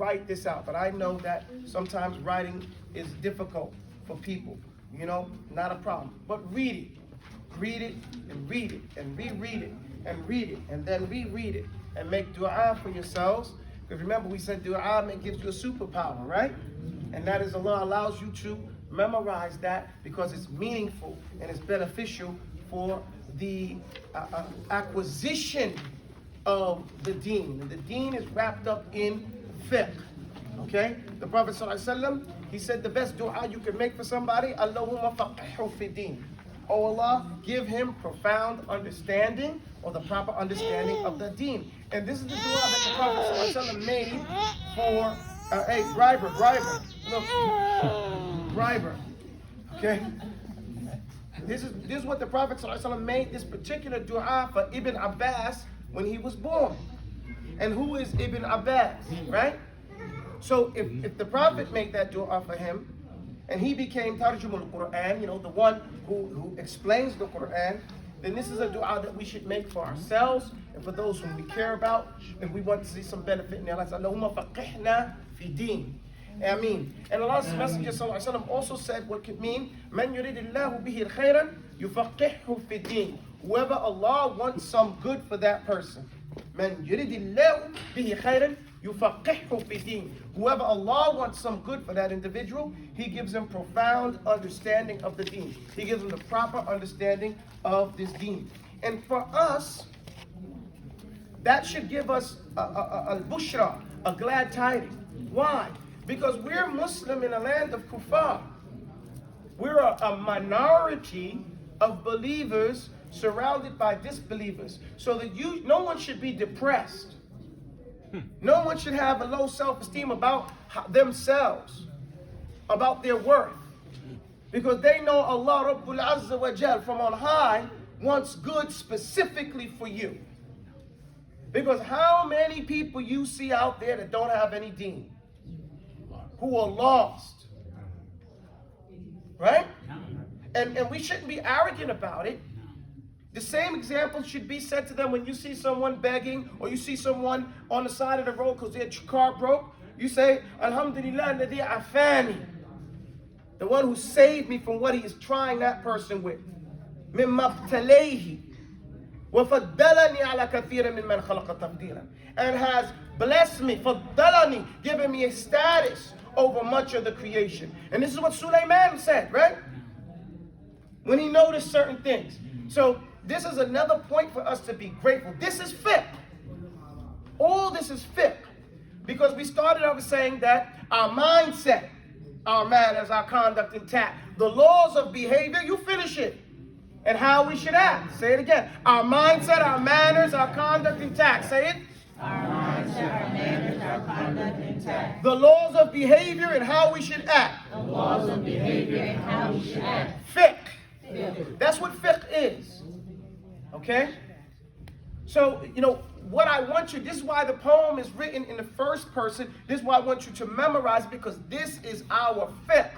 write this out, but I know that sometimes writing is difficult for people. Not a problem. But read it. Read it and read it and reread it and read it and then reread it and make dua for yourselves. Because remember, we said dua gives you a superpower, right? And that is Allah allows you to memorize that because it's meaningful and it's beneficial for the acquisition of the deen. And the deen is wrapped up in fiqh. Okay? The Prophet ﷺ, he said the best dua you can make for somebody, Allahumma faqihhu fi din. Oh Allah, give him profound understanding or the proper understanding of the deen. And this is the dua that the Prophet ﷺ made for, hey, briber. Look, briber. Okay? This is what the Prophet ﷺ made this particular dua for Ibn Abbas when he was born. And who is Ibn Abbas, right? So if the Prophet made that dua for him, and he became Tarjumul Quran, the one who explains the Quran, then this is a dua that we should make for ourselves and for those whom we care about, and we want to see some benefit in their lives. Allahumma faqihna fi din. Ameen. And Allah's Messenger ﷺ also said what could mean, Man yuridillahu bihi khairan yufaqihu fi din. Whoever Allah wants some good for that person. Man yuridillahu bihi khairan yufaqihu fi din. Whoever Allah wants some good for that individual, He gives him profound understanding of the deen. He gives him the proper understanding of this deen. And for us, that should give us a bushra, a glad tiding. Why? Because we're Muslim in a land of kuffar. We're a minority of believers surrounded by disbelievers. So that no one should be depressed. No one should have a low self-esteem about themselves, about their worth. Because they know Allah Rabbul Azza wa Jal from on high wants good specifically for you. Because how many people you see out there that don't have any deen? Who are lost. Right? And we shouldn't be arrogant about it. The same example should be said to them when you see someone begging or you see someone on the side of the road because their car broke. You say, Alhamdulillah alladhi afani. The one who saved me from what he is trying that person with. Mimma btalayhi. وَفَضَّلَنِي عَلَى كَثِيرٍ مِّمَّنْ خَلَقَ تَفْضِيلًا. And has blessed me, فَضَّلَني, given me a status over much of the creation. And this is what Sulaiman said, right? When he noticed certain things. So this is another point for us to be grateful. This is fiqh. All this is fiqh. Because we started off saying that our mindset, our manners, our conduct intact, the laws of behavior, you finish it. And how we should act. Say it again. Our mindset, our manners, our conduct intact. Say it. Our mindset, our manners, our conduct intact. The laws of behavior and how we should act. The laws of behavior and how we should act. Fiqh. That's what fiqh is. Okay? So, what I want you, this is why the poem is written in the first person. This is why I want you to memorize, because this is our fiqh.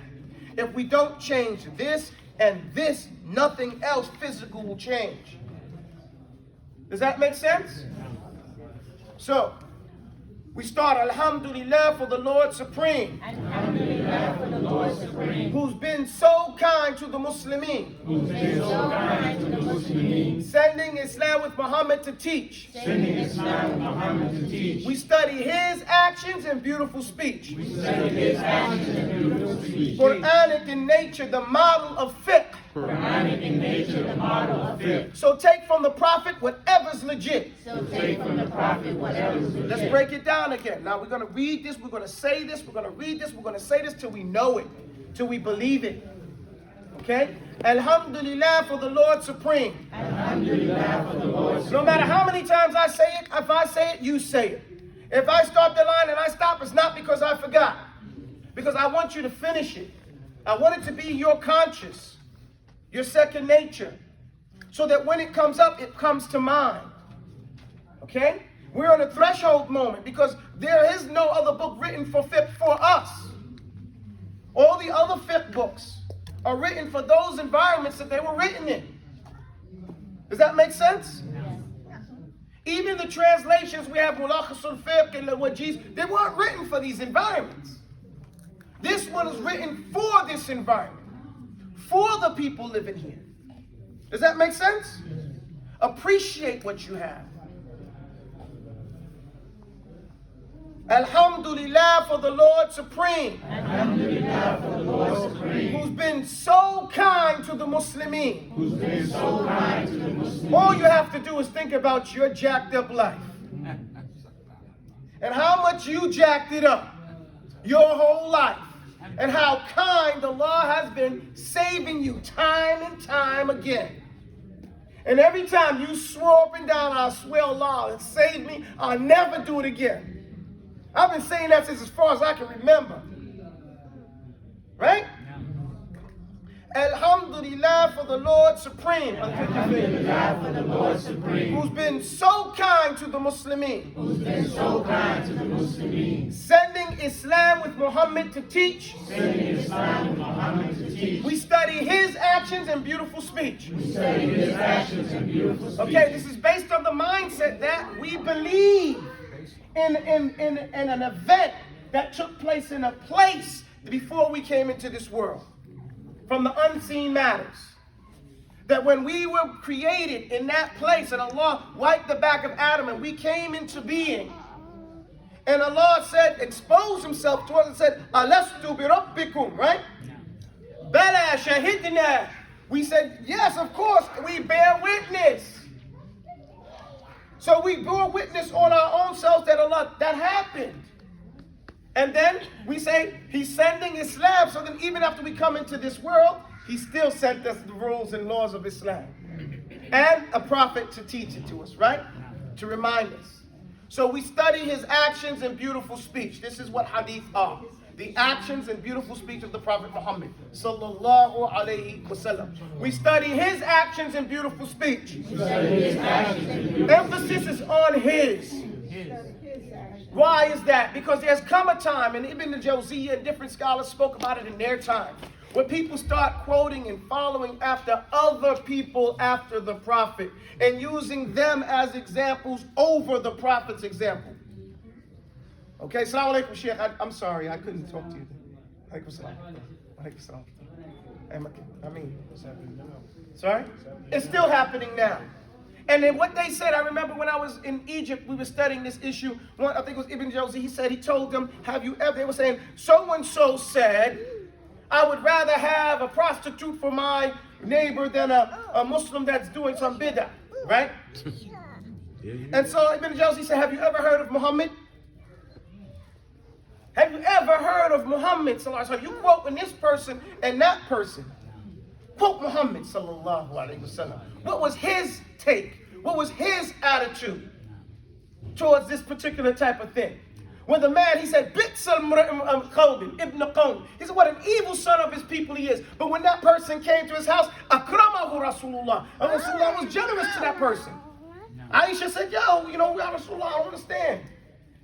If we don't change this and this, nothing else physical will change. Does that make sense? So, we start, Alhamdulillah for the Lord Supreme. Alhamdulillah for the Lord Supreme. Who's been so kind to the Muslimin. Who's been so kind to the Muslimin. Sending Islam with Muhammad to teach. Sending Islam with Muhammad to teach. We study his actions and beautiful speech. We study his actions and beautiful speech. Quranic in nature, the model of fiqh. Quranic in nature, the model of fiqh. So take from the Prophet whatever's legit. So take from the Prophet whatever's legit. Let's break it down again. Now we're going to read this, we're going to say this, we're going to read this, we're going to say this till we know it, till we believe it. Okay? Alhamdulillah for the Lord Supreme. Alhamdulillah for the Lord Supreme. No matter how many times I say it, if I say it, you say it. If I start the line and I stop, it's not because I forgot. Because I want you to finish it. I want it to be your conscious, your second nature. So that when it comes up, it comes to mind. Okay? We're on a threshold moment because there is no other book written for fiqh for us. All the other fiqh books are written for those environments that they were written in. Does that make sense? Even the translations we have, Mulakhasul Fiqh and Wajiz, they weren't written for these environments. This one is written for this environment, for the people living here. Does that make sense? Appreciate what you have. Alhamdulillah for the Lord Supreme. Alhamdulillah for the Lord Supreme. Who's been so kind to the Muslimin. Who's been so kind to the Muslims. All you have to do is think about your jacked up life. And how much you jacked it up your whole life. And how kind Allah has been saving you time and time again. And every time you swore up and down, I swear Allah, and save me, I'll never do it again. I've been saying that since as far as I can remember. Right? Alhamdulillah for the Lord Supreme. Alhamdulillah for the Lord Supreme. Who's been so kind to the Muslimin. Who's been so kind to the Muslims. Sending Islam with Muhammad to teach. Sending Islam with Muhammad to teach. We study his actions and beautiful speech. We study his actions and beautiful speech. Okay, this is based on the mindset that we believe in an event that took place in a place before we came into this world. From the unseen matters. That when we were created in that place and Allah wiped the back of Adam and we came into being. And Allah said, exposed himself to us and said, Alastu bi rabbikum, right? Bala shahidna. We said, yes, of course, we bear witness. So we bore witness on our own selves that Allah, that happened. And then we say, he's sending Islam, so then even after we come into this world, he still sent us the rules and laws of Islam. And a prophet to teach it to us, right? To remind us. So we study his actions and beautiful speech. This is what hadith are. The actions and beautiful speech of the Prophet Muhammad sallallahu alayhi wasallam. We study his actions and beautiful speech. Emphasis is on his. Why is that? Because there's come a time, and Ibn al-Jawziyya and different scholars spoke about it in their time, where people start quoting and following after other people after the Prophet and using them as examples over the Prophet's example. Okay, Assalamu alaikum, Shaikh. I'm sorry, I couldn't talk to you. Alaikum salam. Alaikum salam. I mean, sorry? It's still happening now. And then what they said, I remember when I was in Egypt, we were studying this issue. I think it was Ibn Jawzi. He told them, have you ever, they were saying, so-and-so said, I would rather have a prostitute for my neighbor than a Muslim that's doing some bid'ah, right? And so Ibn Jawzi said, have you ever heard of Muhammad? Have you ever heard of Muhammad? So you quoting this person and that person. Quote Muhammad sallallahu alaihi wasallam. What was his take? What was his attitude towards this particular type of thing? When the man, he said, Bitsal Qawbin, Ibn Qawm. He said, what an evil son of his people he is. But when that person came to his house, Akramahu Rasulullah. And Rasulullah was generous to that person. Aisha said, yo, Ya Rasulullah, I don't understand.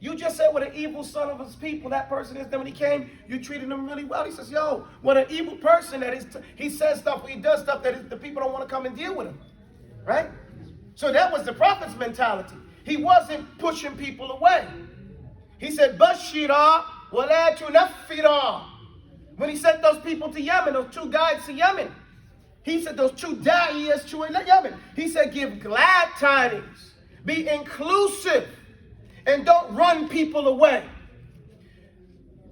You just said what an evil son of his people that person is. Then when he came, you treated him really well. He says, yo, what an evil person that is. He says stuff, he does stuff that the people don't want to come and deal with him. Right? So that was the Prophet's mentality. He wasn't pushing people away. He said, Bashira wa la tunaffira. When he sent those people to Yemen, those two guides to Yemen, he said those two da'iyas to Yemen, he said, give glad tidings, be inclusive, and don't run people away.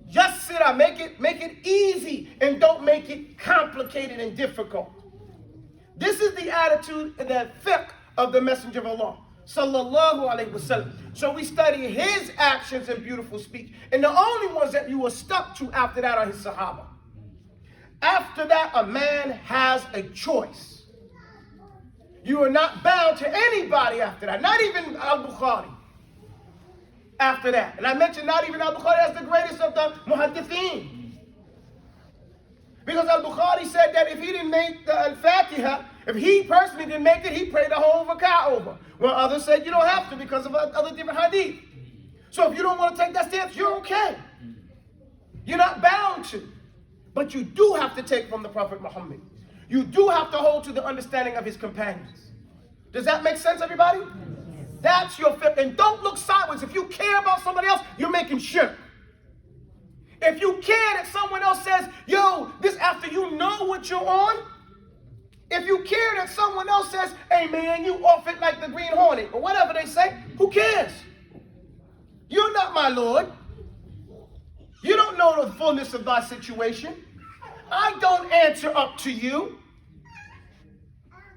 Just make it easy, and don't make it complicated and difficult. This is the attitude and the fiqh of the Messenger of Allah, sallallahu alaihi wasallam. So we study his actions and beautiful speech, and the only ones that you were stuck to after that are his Sahaba. After that, a man has a choice. You are not bound to anybody after that, not even Al-Bukhari. After that, and I mentioned not even Al-Bukhari as the greatest of the muhaddithin, because Al-Bukhari said that if he didn't make the Al-Fatiha, if he personally didn't make it, he prayed the whole rak'ah over. Well, others said you don't have to because of other different hadith. So if you don't want to take that stance, you're okay. You're not bound to. But you do have to take from the Prophet Muhammad. You do have to hold to the understanding of his companions. Does that make sense, everybody? That's your fiqh. And don't look sideways. If you care about somebody else, you're making shirk. If you care that someone else says, yo, this after you know what you're on. If you care that someone else says, hey man, you off it like the Green Hornet, or whatever they say, who cares? You're not my Lord. You don't know the fullness of my situation. I don't answer up to you.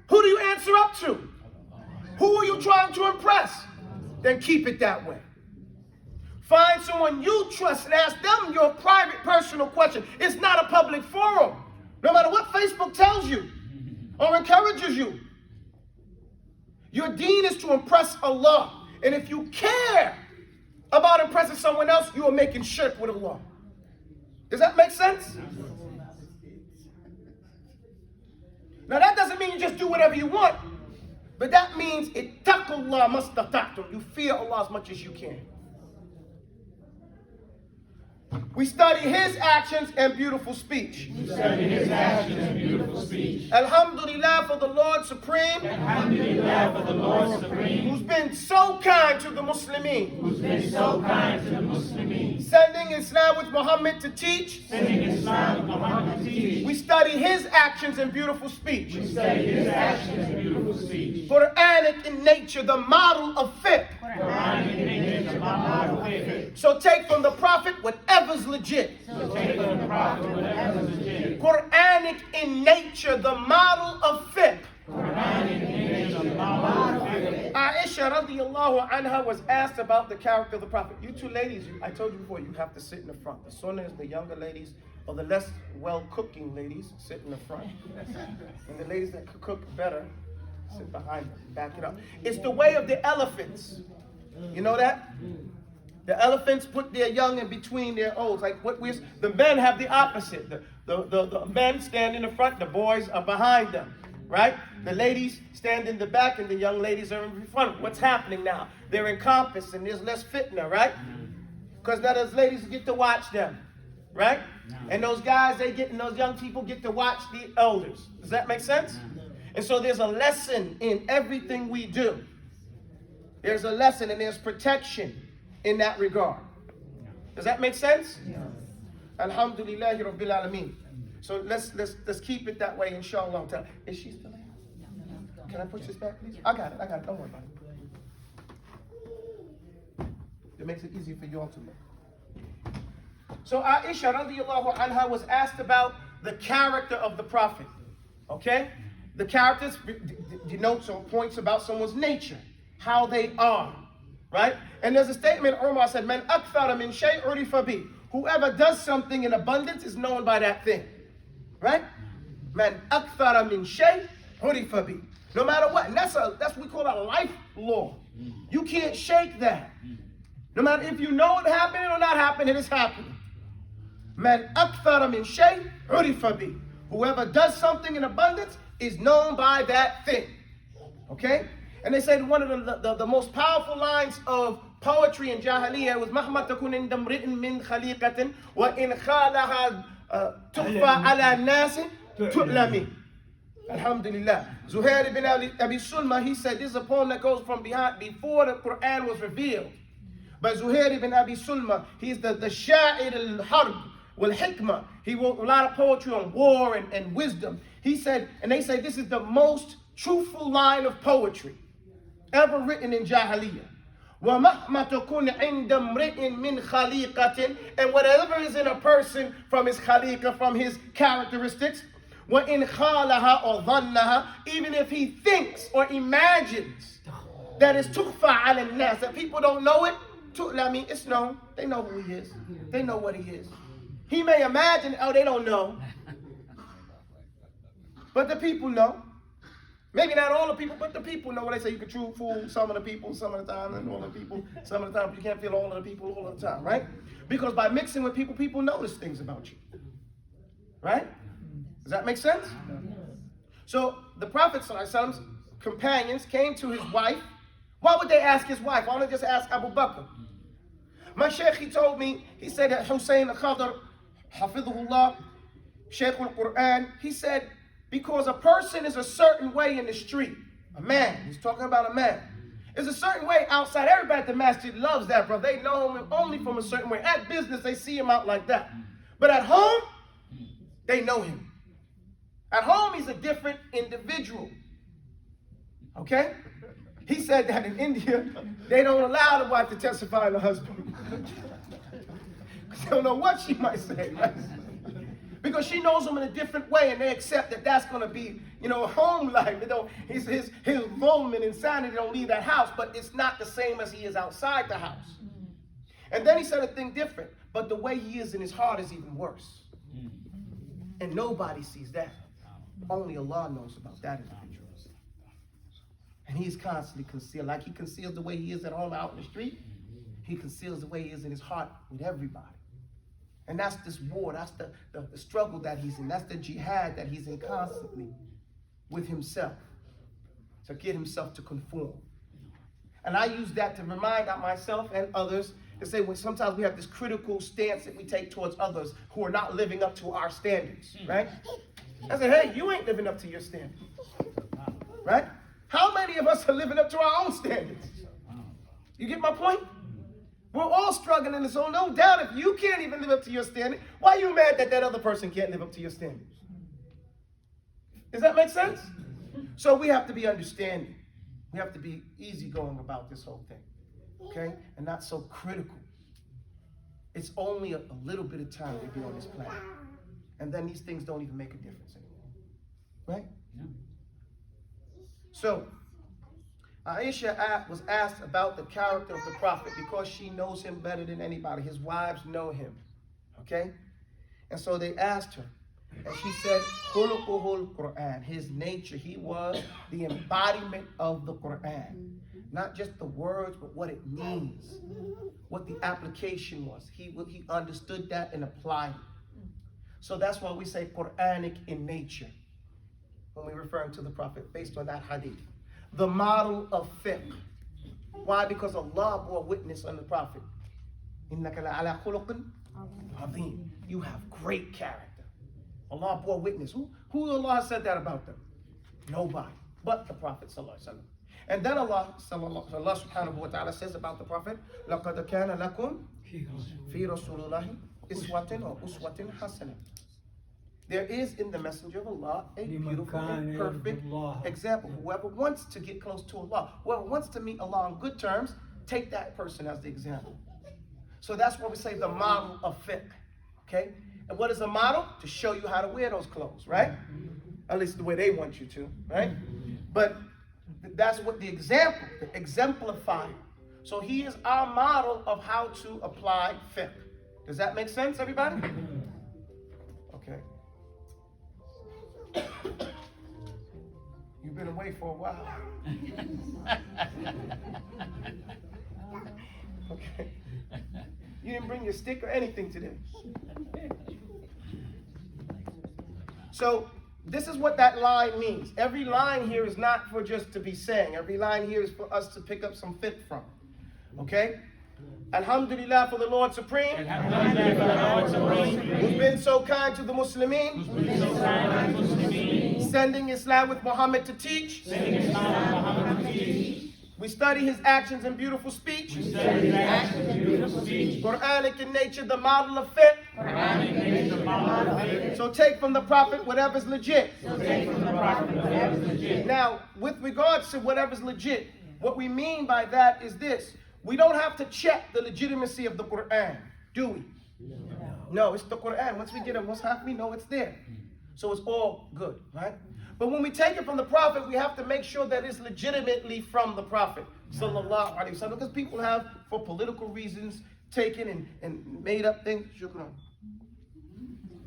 Who do you answer up to? Who are you trying to impress? Then keep it that way. Find someone you trust and ask them your private, personal question. It's not a public forum. No matter what Facebook tells you or encourages you. Your deen is to impress Allah. And if you care about impressing someone else, you are making shirk with Allah. Does that make sense? Now that doesn't mean you just do whatever you want. But that means ittaqullah mastata'tum. You fear Allah as much as you can. We study his actions and beautiful speech. We study his actions and beautiful speech. Alhamdulillah for the Lord Supreme. Alhamdulillah for the Lord Supreme. Who's been so kind to the Muslimin. Who's been so kind to the Muslimin. Sending Islam with Muhammad to teach. Sending Islam with Muhammad to teach. We study his actions and beautiful speech. We study his actions and beautiful speech. Quranic in nature, the model of fiqh. Quranic in nature, the model of fiqh. So take from the Prophet whatever's legit. So take from the Prophet whatever's legit. Quranic in nature, the model of fiqh. Quranic in nature, the model of fiqh. Aisha radiallahu anha was asked about the character of the Prophet. You two ladies, I told you before, you have to sit in the front. The sunnah is the younger ladies or the less well-cooking ladies sit in the front. And the ladies that could cook better sit behind them, back it up. It's the way of the elephants. You know that? The elephants put their young in between their olds. Like the men have the opposite. The men stand in the front, the boys are behind them. Right? The ladies stand in the back and the young ladies are in front. What's happening now? They're encompassed and there's less fitna, right? Because now those ladies get to watch them. Right? And those guys, those young people get to watch the elders. Does that make sense? And so there's a lesson in everything we do. There's a lesson and there's protection in that regard. Does that make sense? Yes. Alhamdulillahi Rabbil Alameen. So let's keep it that way, inshallah. Is she still there? Can I push this back, please? I got it. Don't worry about it. It makes it easier for you all to know. So Aisha radiallahu anha was asked about the character of the Prophet. Okay? The characters denotes or points about someone's nature, how they are. Right? And there's a statement Umar said, Man akthara min shay urifa bi. Whoever does something in abundance is known by that thing. Right? Man akthara min shay urifa bi. No matter what. And that's what we call a life law. You can't shake that. No matter if you know it happening or not happening, it is happening. Man akthara min shay urifa bi. Whoever does something in abundance is known by that thing. Okay? And they said one of the most powerful lines of poetry in Jahiliyyah was مَهْمَا تَكُنْ عِنْدَ امْرِئٍ مِّنْ خَلِيقَةٍ وَإِنْ خَالَهَا تُخْفَى عَلَى النَّاسِ تُعْلَمِ. Alhamdulillah. Zuhair ibn Abi Sulma, he said, this is a poem that goes from before the Quran was revealed. But Zuhair ibn Abi Sulma, he's the Sha'ir al-Harb wal-Hikmah. He wrote a lot of poetry on war and wisdom. He said, and they say this is the most truthful line of poetry ever written in Jahiliyyah. وَمَهْمَا تَكُنْ عِنْدَ امْرِئٍ مِّنْ خَلِيقَةٍ. And whatever is in a person from his khaliqa, from his characteristics, وَإِنْ خَالَهَا or ظَنَّهَا, even if he thinks or imagines that it's تُخْفَى عَلَى النَّاسِ, that people don't know it, it's known. They know who he is. They know what he is. He may imagine, they don't know. But the people know. Maybe not all the people, but the people know. What they say, you can true fool some of the people some of the time, and all the people some of the time. But you can't feel all of the people all of the time, right? Because by mixing with people, people notice things about you. Right? Does that make sense? So the Prophet ﷺ's companions came to his wife. Why would they ask his wife? Why don't they just ask Abu Bakr? My Shaykh, he told me, he said that Hussein al-Khadr, Hafidhullah, Shaykh al-Quran, he said, because a person is a certain way in the street, a man, he's talking about a man, There's a certain way outside. Everybody at the masjid loves that, brother. They know him only from a certain way. At business, they see him out like that. But at home, they know him. At home, he's a different individual. Okay? He said that in India, they don't allow the wife to testify on the husband. Because they don't know what she might say, right? Because she knows him in a different way, and they accept that that's going to be, home life. His involvement in insanity don't leave that house, but it's not the same as he is outside the house. And then he said a thing different, but the way he is in his heart is even worse. And nobody sees that. Only Allah knows about that individual. And he's constantly concealed. Like he conceals the way he is at home out in the street, he conceals the way he is in his heart with everybody. And that's this war, that's the struggle that he's in. That's the jihad that he's in constantly with himself, to get himself to conform. And I use that to remind myself and others to say, well, sometimes we have this critical stance that we take towards others who are not living up to our standards, right? I say, hey, you ain't living up to your standards, right? How many of us are living up to our own standards? You get my point? We're all struggling in this, so no doubt if you can't even live up to your standard, why are you mad that other person can't live up to your standards? Does that make sense? So we have to be understanding. We have to be easygoing about this whole thing, okay? And not so critical. It's only a little bit of time to be on this planet. And then these things don't even make a difference anymore, right? Yeah. So, Aisha was asked about the character of the Prophet because she knows him better than anybody. His wives know him, okay? And so they asked her, and she said, Khuluquhul Quran, his nature, he was the embodiment of the Quran. Not just the words, but what it means, what the application was. He understood that and applied it. So that's why we say Quranic in nature when we're referring to the Prophet based on that hadith. The model of fiqh. Why? Because Allah bore witness on the Prophet. إِنَّكَ لَعَلَى خُلُقٍ عَظِيمٍ. You have great character. Allah bore witness. Who Allah said that about them? Nobody but the Prophet sallallahu alaihi wasallam. And then Allah subhanahu wa ta'ala says about the Prophet, لَقَدْ كَانَ لَكُمْ فِي رَسُولِ اللَّهِ إِسْوَةٍ or أُسْوَةٍ حَسَنَةٍ. There is in the Messenger of Allah a beautiful and perfect example. Whoever wants to get close to Allah, whoever wants to meet Allah on good terms, take that person as the example. So that's what we say the model of fiqh. Okay? And what is a model? To show you how to wear those clothes, right? At least the way they want you to, right? But that's what the example, the exemplifier. So he is our model of how to apply fiqh. Does that make sense, everybody? Okay. You've been away for a while. Okay. You didn't bring your stick or anything today. So this is what that line means. Every line here is not for just to be saying. Every line here is for us to pick up some fiqh from. Okay? Alhamdulillah for the Lord Supreme. Who's been so kind to the Muslimin. Sending Islam with Muhammad to teach. We study his actions and beautiful speech. Quranic in nature, the model of fiqh. So take from the Prophet whatever's legit. Now, with regards to whatever's legit, what we mean by that is this. We don't have to check the legitimacy of the Quran, do we? No, it's the Quran. Once we get a mushaf, we know it's there. So it's all good, right? But when we take it from the Prophet, we have to make sure that it's legitimately from the Prophet, sallallahu alaihi wasallam, because people have, for political reasons, taken and made up things. Shukran.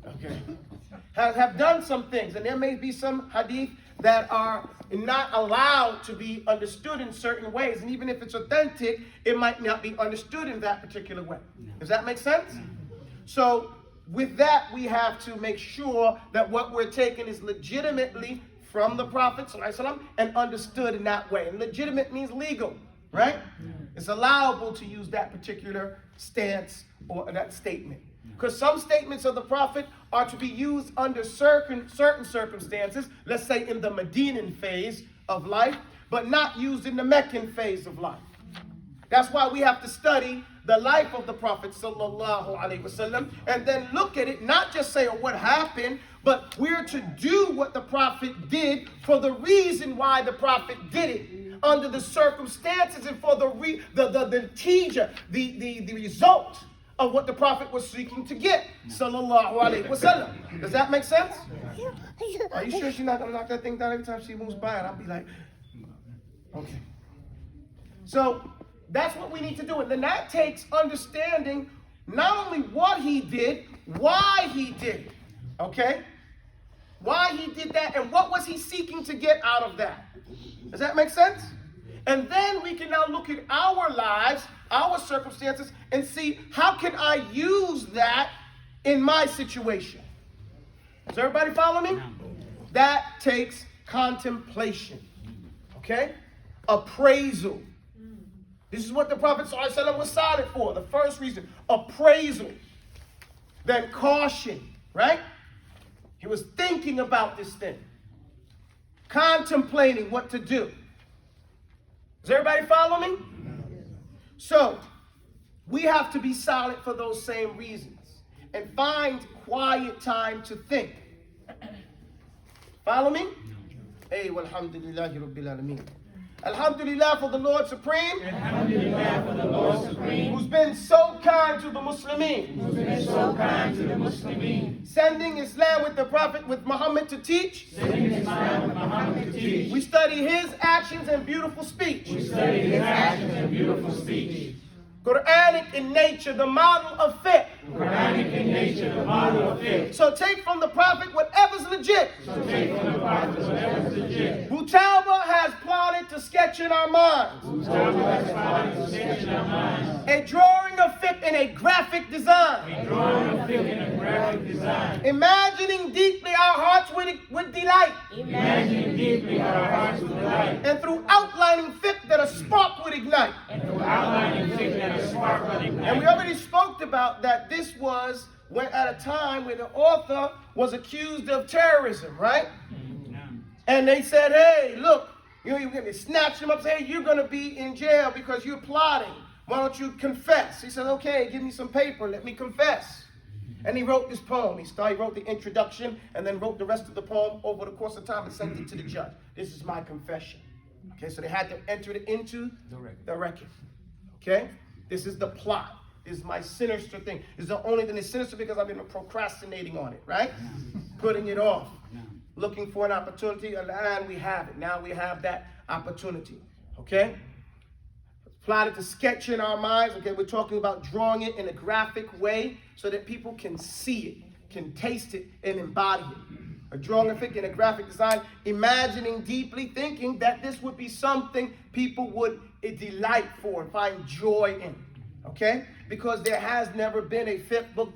Okay. Have done some things, and there may be some hadith that are not allowed to be understood in certain ways. And even if it's authentic, it might not be understood in that particular way. Does that make sense? So with that, we have to make sure that what we're taking is legitimately from the Prophet ﷺ and understood in that way. And legitimate means legal, right? It's allowable to use that particular stance or that statement. Because some statements of the Prophet are to be used under certain circumstances, let's say in the Medinan phase of life, but not used in the Meccan phase of life. That's why we have to study the life of the Prophet sallallahu alaihi wasallam and then look at it, not just say, oh, what happened, but we're to do what the Prophet did for the reason why the Prophet did it, under the circumstances and for the teacher, the result of what the Prophet was seeking to get, sallallahu alaihi wasallam. Does that make sense? Are you sure she's not going to knock that thing down every time she moves by? And I'll be like, okay. So that's what we need to do. And then that takes understanding not only what he did, why he did it. Okay? Why he did that and what was he seeking to get out of that. Does that make sense? And then we can now look at our lives, our circumstances, and see how can I use that in my situation. Does everybody follow me? That takes contemplation. Okay? Appraisal. This is what the Prophet ﷺ was silent for. The first reason, appraisal. Then caution, right? He was thinking about this thing. Contemplating what to do. Does everybody follow me? So, we have to be silent for those same reasons. And find quiet time to think. Follow me? Hey, walhamdulillahi rabbil alameen. Alhamdulillah for the Lord Supreme. Alhamdulillah for the Lord Supreme. Who's been so kind to the Muslimin. Who's been so kind to the Muslimin. Sending Islam with the Prophet, with Muhammad to teach. Sending Islam with Muhammad to teach. We study his actions and beautiful speech. We study his actions and beautiful speech. Quranic in nature, the model of fiqh. Quranic in nature, the model of fiqh. So take from the Prophet whatever's legit. So take from the Prophet whatever's legit. Who Taubah has plotted to sketch in our minds. Whose Taubah has plotted to sketch in our minds. A drawing of fiqh in a graphic design. A drawing of fiqh in a graphic design. Imagining deeply our hearts with delight. Imagining deeply our hearts with delight. And through outlining fiqh that a spark would ignite. And through outlining fiqh that a spark would ignite. And we already spoke about that this was when, at a time when the author was accused of terrorism, right? And they said, hey, look, you're going to snatch him up, say, hey, you're going to be in jail because you're plotting. Why don't you confess? He said, okay, give me some paper, let me confess. And he wrote this poem. He wrote the introduction and then wrote the rest of the poem over the course of time and sent it to the judge. This is my confession. Okay, so they had to enter it into the record. Okay? This is the plot. This is my sinister thing. This is the only thing that's sinister because I've been procrastinating on it, right? Putting it off. Looking for an opportunity, and we have it. Now we have that opportunity. Okay? Plotted to sketch in our minds. Okay, we're talking about drawing it in a graphic way so that people can see it, can taste it, and embody it. A drawing of it in a graphic design, imagining deeply, thinking that this would be something people would delight for and find joy in. Okay? Because there has never been a fiqh book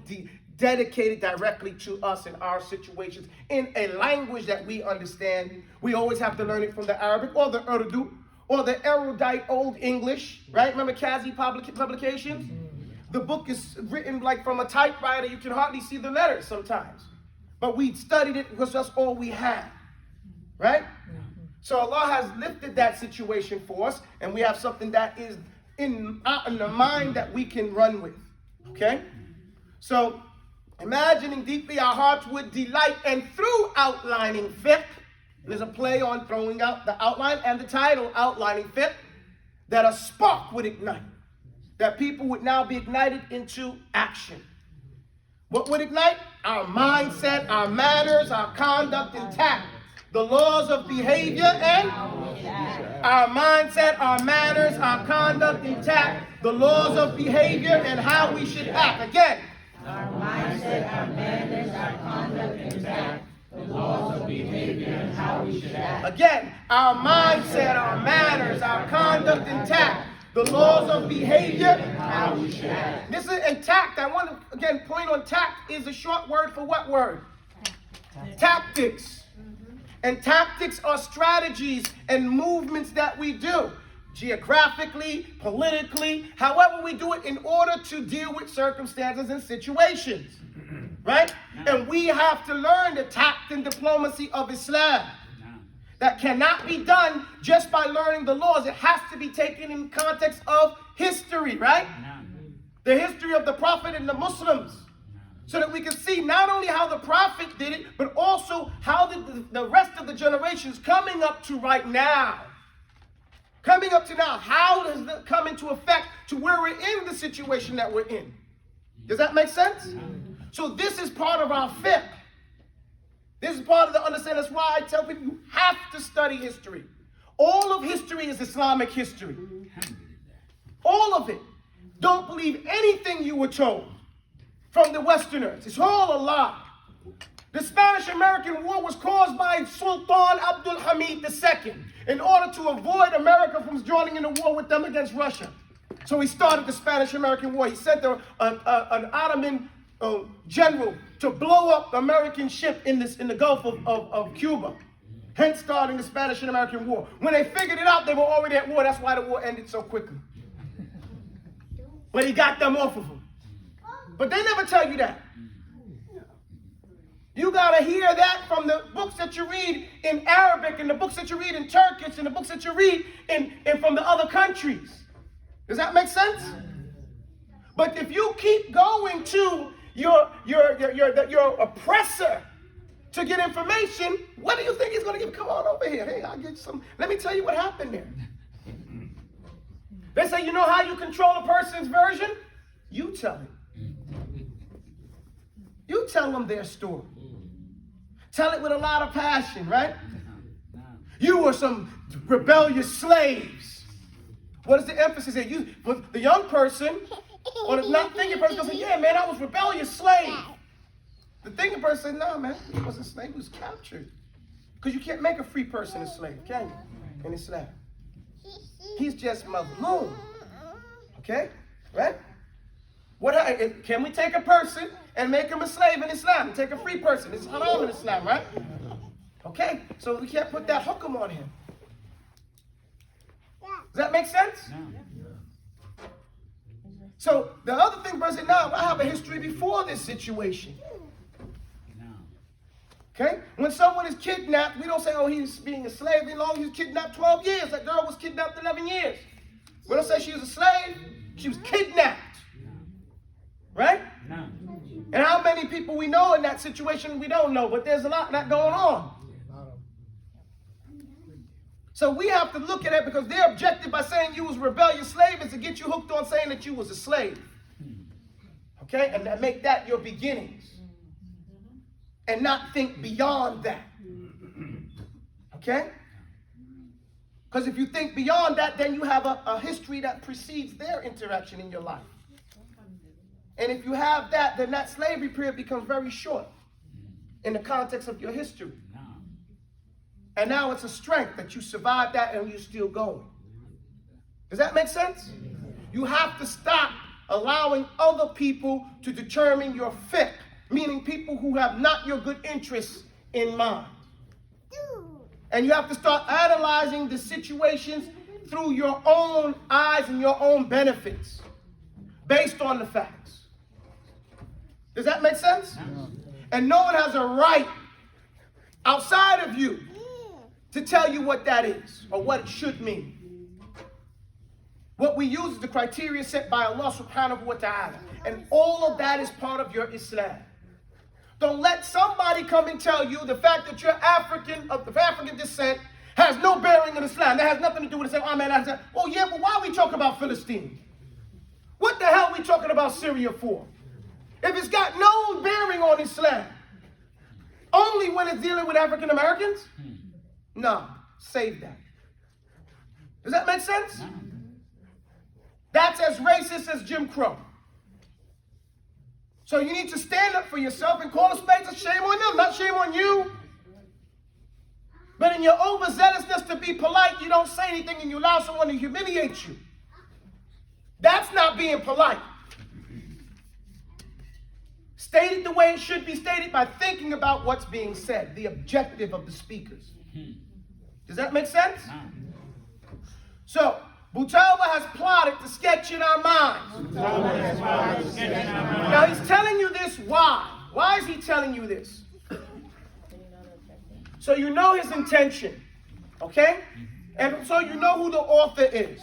dedicated directly to us in our situations in a language that we understand. We always have to learn it from the Arabic or the Urdu or the erudite Old English, right? Remember Kazi publications? The book is written like from a typewriter. You can hardly see the letters sometimes. But we studied it because that's all we had, right? So Allah has lifted that situation for us, and we have something that is in the mind that we can run with, okay? So, imagining deeply our hearts would delight, and through outlining fiqh, there's a play on throwing out the outline and the title, outlining fiqh, that a spark would ignite, that people would now be ignited into action. What would ignite? Our mindset, our manners, our conduct intact, the laws of behavior, and our mindset, our manners, our conduct intact, the laws of behavior, and how we should act. Again. Our mindset, our manners, our conduct intact, the laws of behavior, and how we should act. Again, our mindset, our manners, our conduct intact, the laws of behavior, and how we should act. This is intact. I want to, again, point on tact is a short word for what word? Tactics. And tactics are strategies and movements that we do. Geographically, politically, however we do it in order to deal with circumstances and situations. Right? And we have to learn the tact and diplomacy of Islam. that cannot be done just by learning the laws. It has to be taken in context of history, right? The history of the Prophet and the Muslims. So that we can see not only how the Prophet did it, but also how the rest of the generations coming up to right now. Coming up to now, how does it come into effect to where we're in the situation that we're in? Does that make sense? So this is part of our fiqh. This is part of the understanding. That's why I tell people you have to study history. All of history is Islamic history. All of it. Don't believe anything you were told from the Westerners. It's all a lie. The Spanish-American War was caused by Sultan Abdul Hamid II in order to avoid America from joining in a war with them against Russia. So he started the Spanish-American War. He sent an Ottoman general to blow up the American ship in the Gulf of Cuba, hence starting the Spanish and American War. When they figured it out, they were already at war. That's why the war ended so quickly. When he got them off of them. But they never tell you that. You got to hear that from the books that you read in Arabic, and the books that you read in Turkish, and the books that you read and from the other countries. Does that make sense? But if you keep going to your oppressor to get information, what do you think he's going to give? Come on over here. Hey, I'll get some. Let me tell you what happened there. They say, you know how you control a person's version? You tell him. You tell them their story. Tell it with a lot of passion, right? You were some rebellious slaves. What is the emphasis there? The young person, or the not thinking person, goes, yeah, man, I was rebellious slave. The thinking person said, no, man, he wasn't a slave, he was captured. Because you can't make a free person a slave, can you? In Islam. He's just mazloom. Okay? Right? Can we take a person and make him a slave in Islam? Take a free person. It's haram in Islam, right? Okay, so we can't put that hukum on him. Does that make sense? So the other thing, person said, no, I have a history before this situation. Okay? When someone is kidnapped, we don't say, oh, he's being a slave. As long as he was kidnapped 12 years. That girl was kidnapped 11 years. We don't say she was a slave. She was kidnapped. Right? No. And how many people we know in that situation, we don't know. But there's a lot that going on. So we have to look at it, because their objective by saying you was a rebellious slave is to get you hooked on saying that you was a slave. Okay? And make that your beginnings. And not think beyond that. Okay? Because if you think beyond that, then you have a history that precedes their interaction in your life. And if you have that, then that slavery period becomes very short in the context of your history. And now it's a strength that you survived that and you're still going. Does that make sense? You have to stop allowing other people to determine your fiqh, meaning people who have not your good interests in mind. And you have to start analyzing the situations through your own eyes and your own benefits, based on the facts. Does that make sense? And no one has a right outside of you to tell you what that is or what it should mean. What we use is the criteria set by Allah subhanahu wa ta'ala. And all of that is part of your Islam. Don't let somebody come and tell you the fact that you're African, of African descent, has no bearing on Islam. That has nothing to do with Islam. Oh, man, oh yeah, but why are we talking about Philistine? What the hell are we talking about Syria for? If it's got no bearing on Islam, only when it's dealing with African Americans? No, save that. Does that make sense? That's as racist as Jim Crow. So you need to stand up for yourself and call a spade a shame on them, not shame on you. But in your overzealousness to be polite, you don't say anything and you allow someone to humiliate you. That's not being polite. State it the way it should be stated by thinking about what's being said, the objective of the speakers. Does that make sense? So, Taubah has plotted to sketch in our minds. Now he's telling you this why? Why is he telling you this? So you know his intention. Okay? And so you know who the author is.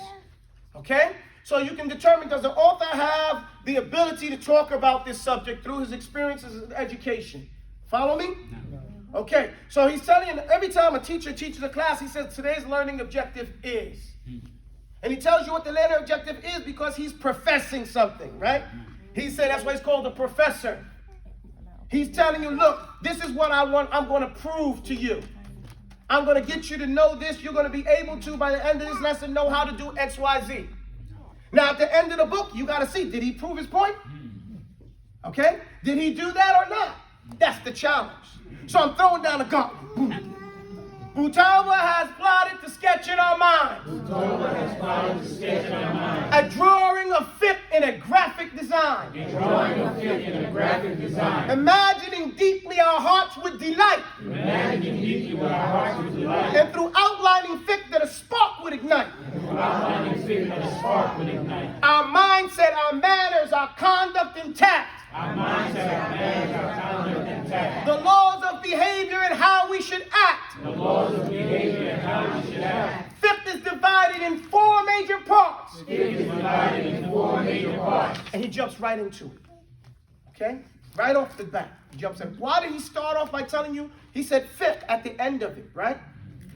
Okay? So you can determine, does the author have the ability to talk about this subject through his experiences and education? Follow me? Okay, so he's telling you, every time a teacher teaches a class, he says today's learning objective is. And he tells you what the learning objective is because he's professing something, right? He said that's why he's called a professor. He's telling you, look, this is what I want, I'm going to prove to you. I'm going to get you to know this. You're going to be able to, by the end of this lesson, know how to do X, Y, Z. Now, at the end of the book, you got to see, did he prove his point? Okay? Did he do that or not? That's the challenge. So I'm throwing down a gauntlet. Boom. Taubah has plotted to sketch in our minds a drawing of Fiqh in a graphic design. Imagining deeply our hearts with delight. And through outlining Fiqh that a spark would ignite. Our mindset, our manners, our conduct intact. The laws of behavior and how we should act. Fiqh is divided in four major parts. And he jumps right into it. Okay? Right off the bat. He jumps in. Why did he start off by telling you? He said fiqh at the end of it, right?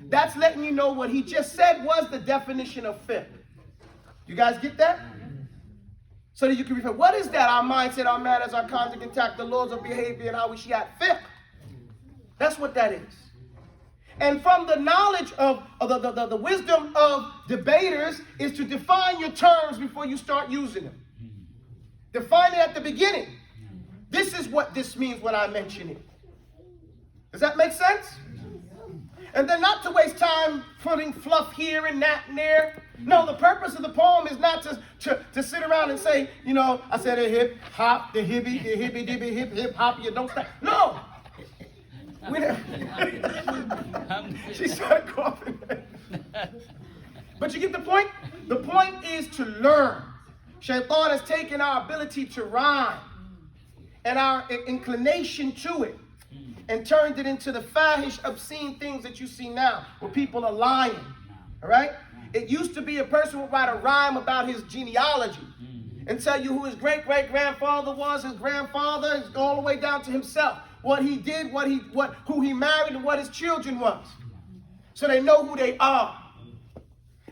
That's letting you know what he just said was the definition of fiqh. You guys get that? So that you can refer. What is that? Our mindset, our manners, our conduct intact, the laws of behavior, and how we should act. Fiqh. That's what that is. And from the knowledge of the wisdom of debaters is to define your terms before you start using them. Define it at the beginning. This is what this means when I mention it. Does that make sense? And then not to waste time putting fluff here and that and there. No, the purpose of the poem is not to sit around and say, you know, I said a hip, hop, the hippie, dibby, hip, hip, hop, you don't stop. No. She started coughing. But you get the point? The point is to learn. Shaitan has taken our ability to rhyme and our inclination to it and turned it into the fahish, obscene things that you see now, where people are lying. All right? It used to be a person would write a rhyme about his genealogy and tell you who his great-great-grandfather was, his grandfather, all the way down to himself. What he did, who he married, and what his children was. So they know who they are.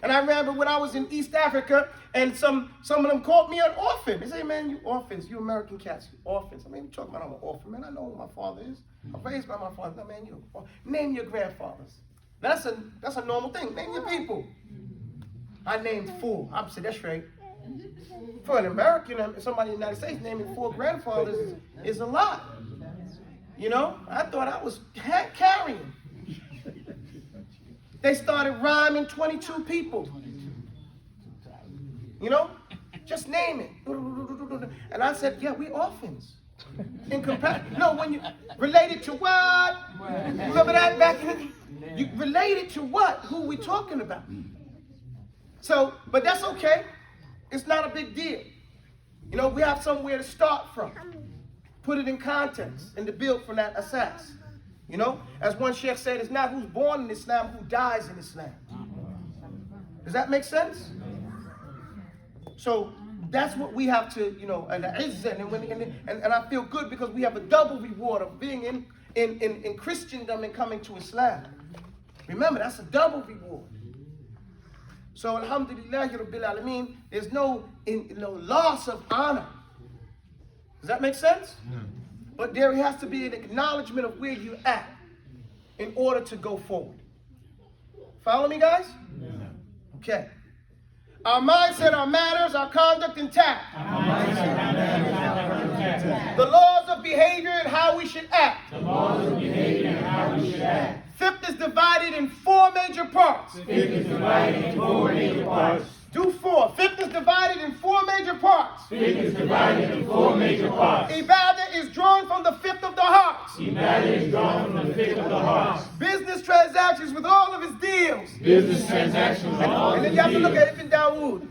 And I remember when I was in East Africa, and some of them called me an orphan. They say, man, you orphans, you American cats, you orphans. I mean, you talking about I'm an orphan, man. I know who my father is. I'm raised by my father. No, man, name your grandfathers. That's a normal thing. Name your people. I named 4. I said, that's right. For an American, somebody in the United States, naming 4 grandfathers is a lot. You know, I thought I was carrying. They started rhyming 22 people. You know, just name it. And I said, yeah, we orphans. In comparison, no, when you related to what? Remember that back in? You related to what? Who we talking about? So, but that's okay. It's not a big deal. You know, we have somewhere to start from. Put it in context and to build from that asas. You know, as one Shaikh said, it's not who's born in Islam, who dies in Islam. Does that make sense? So that's what we have to, you know, and I feel good because we have a double reward of being in Christendom and coming to Islam. Remember, that's a double reward. So alhamdulillah, Rabbil Alameen, there's no loss of honor. Does that make sense? Yeah. But there has to be an acknowledgement of where you're at in order to go forward. Follow me, guys? Yeah. Okay. Our mindset, our manners, our conduct intact. The laws of behavior and how we should act. Fiqh is divided in 4 major parts. Do 4. Fiqh is divided in 4 major parts. Ibadah is drawn from the fiqh of the heart. Business transactions with all of its deals. And then you have to look at Ibn Dawood.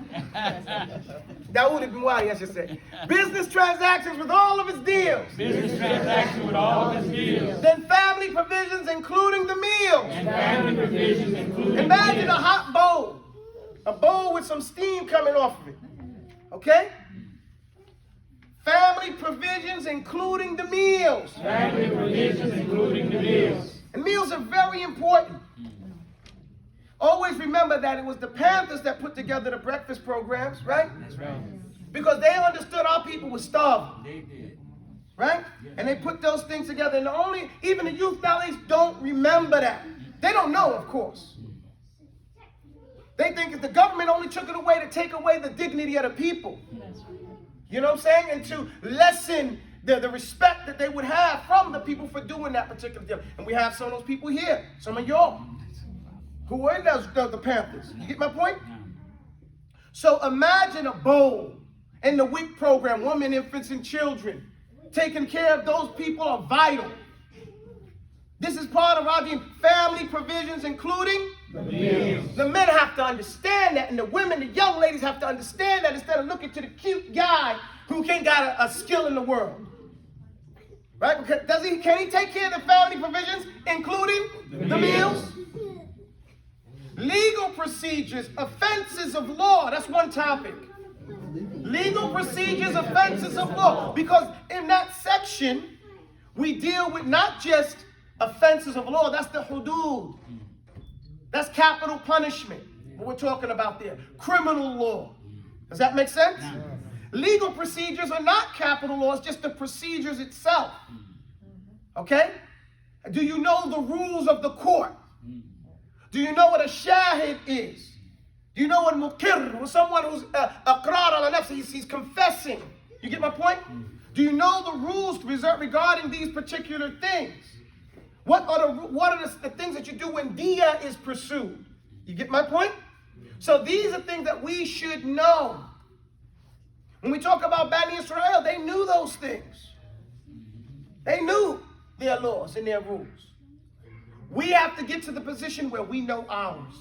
Dawood ibn Wali, I should say. Business transactions with all of its deals. Then family provisions, including the meals. And family provisions, including Imagine meals. a hot bowl. A bowl with some steam coming off of it. Okay? Family provisions, including the meals. Family provisions, including the meals. And meals are very important. Always remember that it was the Panthers that put together the breakfast programs, right? That's right. Because they understood our people were starving. They did. Right? And they put those things together. And even the youth nowadays don't remember that. They don't know, of course. They think that the government only took it away to take away the dignity of the people. You know what I'm saying? And to lessen the respect that they would have from the people for doing that particular deal. And we have some of those people here, some of y'all, who were in the Panthers. You get my point? So imagine a bowl in the WIC program, women, infants, and children. Taking care of those people are vital. This is part of our family provisions, including The meals. the men have to understand that, and the women, the young ladies have to understand that instead of looking to the cute guy who can't got a skill in the world. Right? Because can he take care of the family provisions, including the meals? Legal procedures, offenses of law. That's one topic. Legal procedures, offenses of law. Because in that section, we deal with not just offenses of law. That's the hudud. That's capital punishment. What we're talking about there. Criminal law. Does that make sense? Legal procedures are not capital law. It's just the procedures itself. Okay? Do you know the rules of the court? Do you know what a shahid is? Do you know what muqir, someone who's aqrar ala nafsi, he's confessing? You get my point? Do you know the rules regarding these particular things? What are the things that you do when diya is pursued? You get my point? So these are things that we should know. When we talk about Bani Israel, they knew those things. They knew their laws and their rules. We have to get to the position where we know ours.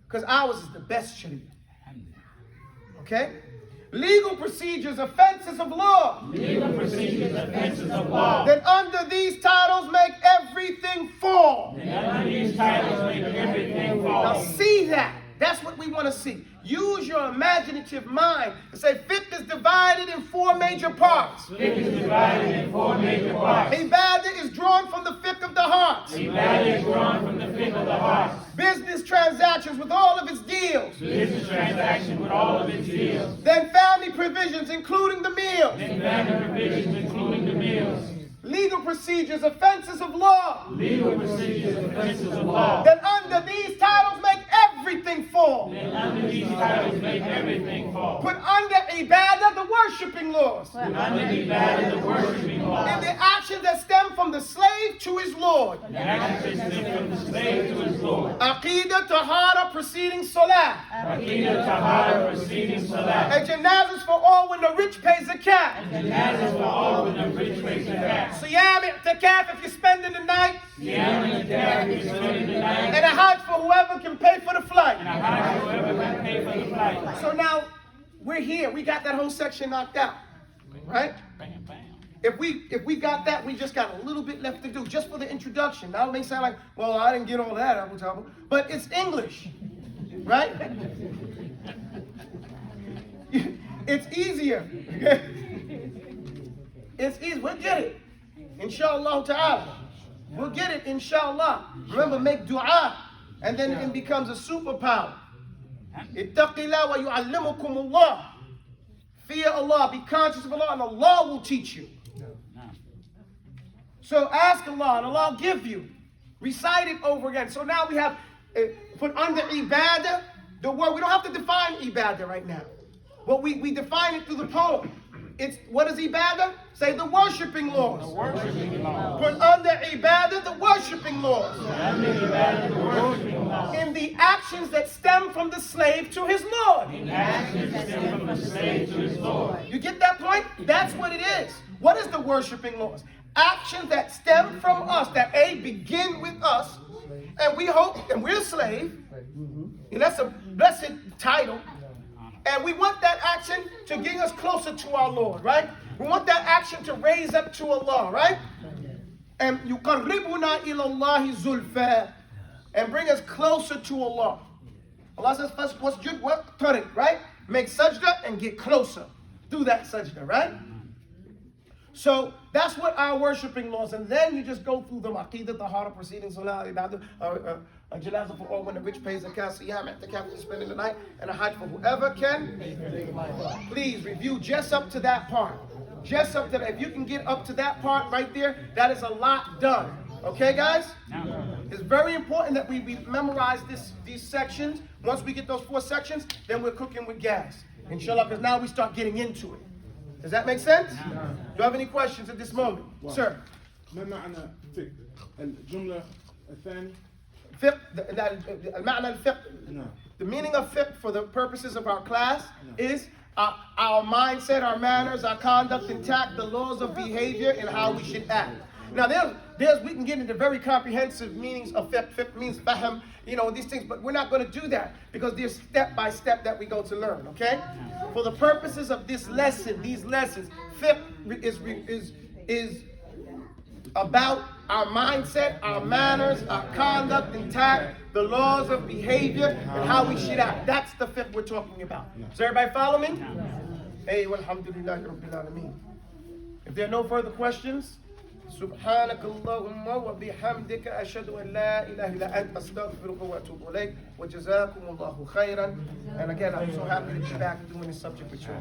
Because ours is the best sharia. Okay? Legal procedures, offenses of law. Legal procedures, offenses of law. That under these titles make everything fall. And under these titles make everything fall. Now see that. That's what we want to see. Use your imaginative mind to say fiqh is divided in 4 major parts. Fiqh is divided in 4 major parts. Ibadah is drawn from the fiqh of the heart. Ibadah is drawn from the fiqh of the heart. Business transactions with all of its deals. Business transaction with all of its deals. Then family provisions, including the meals. And family provisions, including the meals. Legal procedures, offenses of law. Legal procedures, offenses of law. That under these titles make everything fall. And under these titles make everything fall. Put under ibadah the worshiping laws. Put under ibadah the worshiping law. And the actions that stem from the slave to his Lord. The actions that stem from the slave to his Lord. Aqidah, tahara, preceding salah. Aqidah, tahara, preceding salah. And janazas for all when the rich pay zakat. And janazas for all when the rich pay zakat. Siyam, i'tikaf if you're spending the night. Siyam, i'tikaf if you're spending the night. And a hajj for whoever can pay for the flight. And a hajj for whoever can pay for the flight. So now, we're here. We got that whole section knocked out. Right? Bam, bam. If we got that, we just got a little bit left to do, just for the introduction. Now it may sound like, well, I didn't get all that, Abu Talib, but it's English, right? It's easier. It's easy. We'll get it, inshallah ta'ala. We'll get it, inshallah. Remember, make dua, and then it becomes a superpower. Ittaqillah wa yu'allimukumullah. Fear Allah, be conscious of Allah, and Allah will teach you. So ask Allah, and Allah will give you. Recite it over again. So now we have put under ibadah the word. We don't have to define ibadah right now. But we define it through the poem. It's what is ibadah? Say the worshiping laws. The worshiping laws. Put under ibadah the worshiping laws. Under ibadah the worshiping laws. In the actions that stem from the slave to his Lord. In actions that stem from the slave to his Lord. You get that point? That's what it is. What is the worshiping laws? Actions that stem from us, that begin with us, and we hope, and we're a slave, and that's a blessed title, and we want that action to get us closer to our Lord, right? We want that action to raise up to Allah, right? and يُقَرِّبُنَا إِلَى اللَّهِ زُلْفَى, and bring us closer to Allah. Allah says, first, wasjud waqtarib, right? Make sajda and get closer. Do that sajda, right? So that's what our worshiping laws. And then you just go through the aqidah, tahara, proceedings, salah, ibadah, janazah for all when the rich pays zakat, siyam, i'tikaf for spending the night, and a hajj for whoever can. Please review just up to that part. Just up to that. If you can get up to that part right there, that is a lot done. Okay, guys? It's very important that we memorize these sections. Once we get those 4 sections, then we're cooking with gas. Inshallah, because now we start getting into it. Does that make sense? Do you have any questions at this moment? Sir? ما معنى فقه؟ الجملة الثانية؟ فقه, المعنى الفقه. نعم. The meaning of fiqh for the purposes of our class is our mindset, our manners, our conduct intact, the laws of behavior, and how we should act. Now, we can get into very comprehensive meanings of fiqh. Fiqh means fahm, these things, but we're not going to do that because there's step by step that we go to learn, okay? For the purposes of this lesson, these lessons, fiqh is about our mindset, our manners, our conduct intact, the laws of behavior, and how we should act. That's the fiqh we're talking about. Does everybody follow me? Hey, walhamdulillahi rabbil alameen. If there are no further questions, سبحانك اللهم وبحمدك أشهد أن لا إله إلا أنت أستغفرك وأتوب إليك وجزاكم الله خيرا. And again, I'm so happy to be back doing this subject with you.